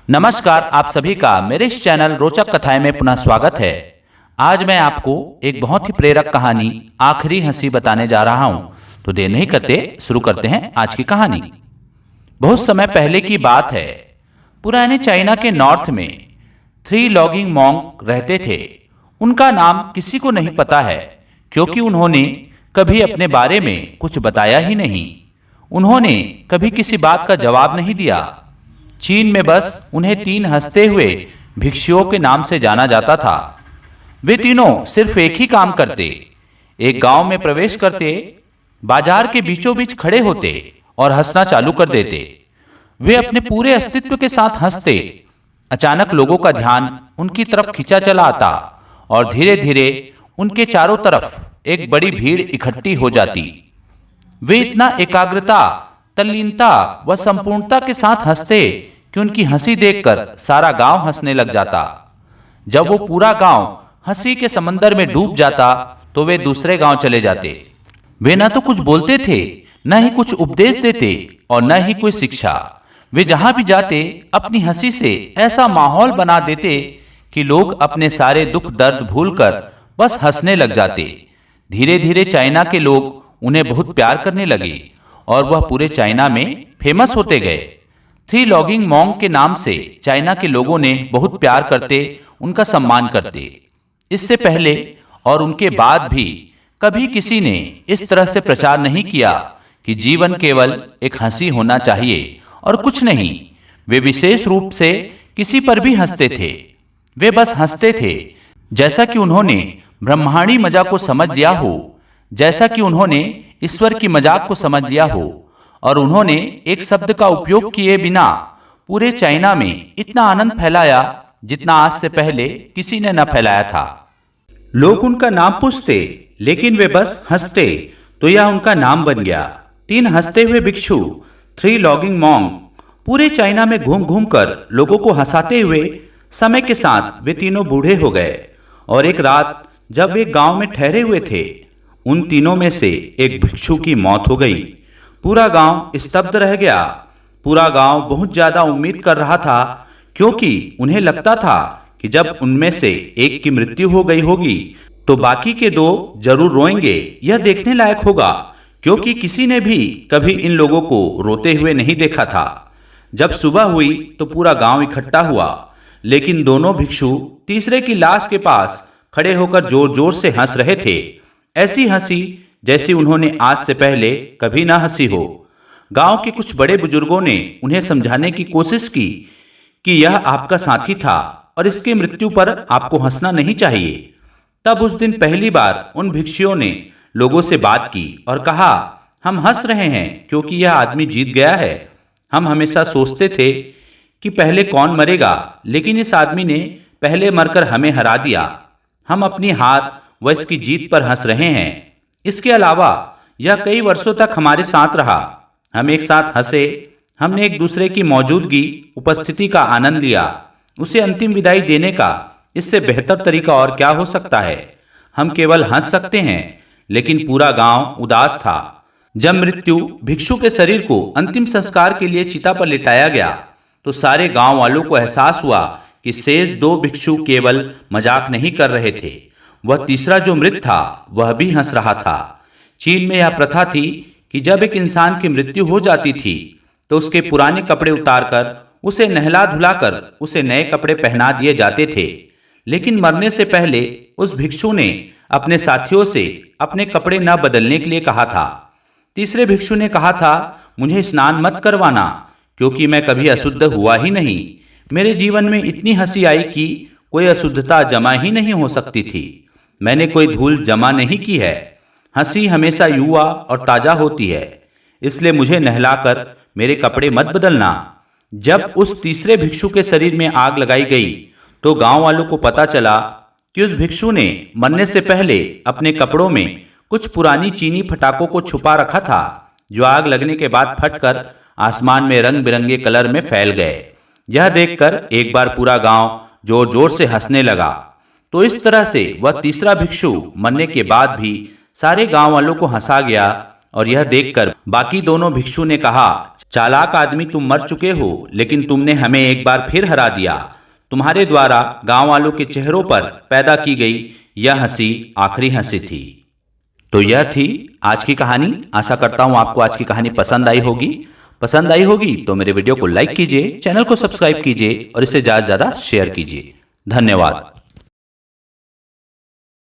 नमस्कार, आप सभी का मेरे इस चैनल रोचक कथाएं में पुनः स्वागत है। आज मैं आपको एक बहुत ही प्रेरक कहानी आखिरी हंसी बताने जा रहा हूं। तो देर नहीं करते शुरू करते हैं आज की कहानी। बहुत समय पहले की बात है। पुराने चाइना के नॉर्थ में 3 लॉगिंग मॉन्क रहते थे। उनका नाम किसी को नहीं पता है, क्योंकि उन्होंने कभी अपने बारे में कुछ बताया ही नहीं। उन्होंने कभी किसी बात का जवाब नहीं दिया। चीन में बस उन्हें 3 हंसते हुए भिक्षुओं के नाम से जाना जाता था। वे तीनों सिर्फ एक ही काम करते। एक गांव में प्रवेश करते, बाजार के बीचों बीच खड़े होते और हंसना चालू कर देते। वे अपने पूरे अस्तित्व के साथ हंसते। अचानक लोगों का ध्यान उनकी तरफ खींचा चला आता और धीरे धीरे उनके चारों तरफ एक बड़ी भीड़ इकट्ठी हो जाती। वे इतना एकाग्रता, तल्लीनता व संपूर्णता के साथ हंसते कि उनकी हंसी देखकर सारा गांव हंसने लग जाता। जब वो पूरा गांव हंसी के समंदर में डूब जाता तो वे दूसरे गांव चले जाते। वे न तो कुछ बोलते थे, न ही कुछ उपदेश देते और न ही कोई शिक्षा। वे जहां भी जाते अपनी हंसी से ऐसा माहौल बना देते कि लोग अपने सारे दुख दर्द भूलकर बस हंसने लग जाते। धीरे धीरे चाइना के लोग उन्हें बहुत प्यार करने लगे और वह पूरे चाइना में फेमस होते गए। 3 लॉगिंग मॉन्क के नाम से चाइना के लोगों ने बहुत प्यार करते, उनका सम्मान करते। इससे पहले और उनके बाद भी कभी किसी ने इस तरह से प्रचार नहीं किया कि जीवन केवल एक हंसी होना चाहिए और कुछ नहीं। वे विशेष रूप से किसी पर भी हंसते थे। वे बस हंसते थे, जैसा कि उन्होंने ब्रह्मांडी मजाक को समझ लिया हो, जैसा कि उन्होंने ईश्वर की मजाक को समझ लिया हो। और उन्होंने एक शब्द का उपयोग किए बिना पूरे चाइना में इतना आनंद फैलाया जितना आज से पहले किसी ने न फैलाया था। लोग उनका नाम पूछते, लेकिन वे बस हंसते, तो यह उनका नाम बन गया। 3 हंसते हुए भिक्षु, 3 लॉगिंग मॉन्क, पूरे चाइना में घूम घूम कर लोगों को हंसाते हुए समय के साथ वे तीनों बूढ़े हो गए। और एक रात जब वे गांव में ठहरे हुए थे, उन तीनों में से एक भिक्षु की मौत हो गई। पूरा गांव स्तब्ध रह गया। पूरा गांव बहुत ज्यादा उम्मीद कर रहा था, क्योंकि उन्हें लगता था कि जब उनमें से एक की मृत्यु हो गई होगी तो बाकी के 2 जरूर रोएंगे। यह देखने लायक होगा, क्योंकि किसी ने भी कभी इन लोगों को रोते हुए नहीं देखा था। जब सुबह हुई तो पूरा गांव इकट्ठा हुआ, लेकिन दोनों भिक्षु तीसरे की लाश के पास खड़े होकर जोर जोर से हंस रहे थे। ऐसी हंसी जैसी उन्होंने आज से पहले कभी ना हंसी हो। गांव के कुछ बड़े बुजुर्गों ने उन्हें समझाने की कोशिश की कि यह आपका साथी था और इसकी मृत्यु पर आपको हंसना नहीं चाहिए। तब उस दिन पहली बार उन भिक्षुओं ने लोगों से बात की और कहा, हम हंस रहे हैं क्योंकि यह आदमी जीत गया है। हम हमेशा सोचते थे कि पहले कौन मरेगा, लेकिन इस आदमी ने पहले मरकर हमें हरा दिया। हम अपनी हार व इसकी जीत पर हंस रहे हैं। इसके अलावा यह कई वर्षों तक हमारे साथ रहा। हम एक साथ हंसे, हमने एक दूसरे की मौजूदगी, उपस्थिति का आनंद लिया। उसे अंतिम विदाई देने का इससे बेहतर तरीका और क्या हो सकता है। हम केवल हंस सकते हैं, लेकिन पूरा गांव उदास था। जब मृत्यु भिक्षु के शरीर को अंतिम संस्कार के लिए चिता पर लिटाया गया तो सारे गांव वालों को एहसास हुआ कि शेष 2 भिक्षु केवल मजाक नहीं कर रहे थे। वह तीसरा जो मृत था वह भी हंस रहा था। चीन में यह प्रथा थी कि जब एक इंसान की मृत्यु हो जाती थी तो उसके पुराने कपड़े उतारकर उसे नहला धुलाकर उसे नए कपड़े पहना दिए जाते थे। लेकिन मरने से पहले उस भिक्षु ने अपने साथियों से अपने कपड़े न बदलने के लिए कहा था। तीसरे भिक्षु ने कहा था, मुझे स्नान मत करवाना, क्योंकि मैं कभी अशुद्ध हुआ ही नहीं। मेरे जीवन में इतनी हंसी आई कि कोई अशुद्धता जमा ही नहीं हो सकती थी। मैंने कोई धूल जमा नहीं की है। हंसी हमेशा युवा और ताजा होती है, इसलिए मुझे नहलाकर मेरे कपड़े मत बदलना। जब उस तीसरे भिक्षु के शरीर में आग लगाई गई तो गांव वालों को पता चला कि उस भिक्षु ने मरने से पहले अपने कपड़ों में कुछ पुरानी चीनी फटाकों को छुपा रखा था, जो आग लगने के बाद फटकर आसमान में रंग बिरंगे कलर में फैल गए। यह देखकर एक बार पूरा गांव जोर जोर से हंसने लगा। तो इस तरह से वह तीसरा भिक्षु मरने के बाद भी सारे गांव वालों को हंसा गया और यह देखकर बाकी दोनों भिक्षु ने कहा, चालाक आदमी, तुम मर चुके हो, लेकिन तुमने हमें एक बार फिर हरा दिया। तुम्हारे द्वारा गांव वालों के चेहरों पर पैदा की गई यह हंसी आखिरी हंसी थी। तो यह थी आज की कहानी। आशा करता हूं आपको आज की कहानी पसंद आई होगी। पसंद आई होगी तो मेरे वीडियो को लाइक कीजिए, चैनल को सब्सक्राइब कीजिए और इसे ज्यादा से ज्यादा शेयर कीजिए। धन्यवाद।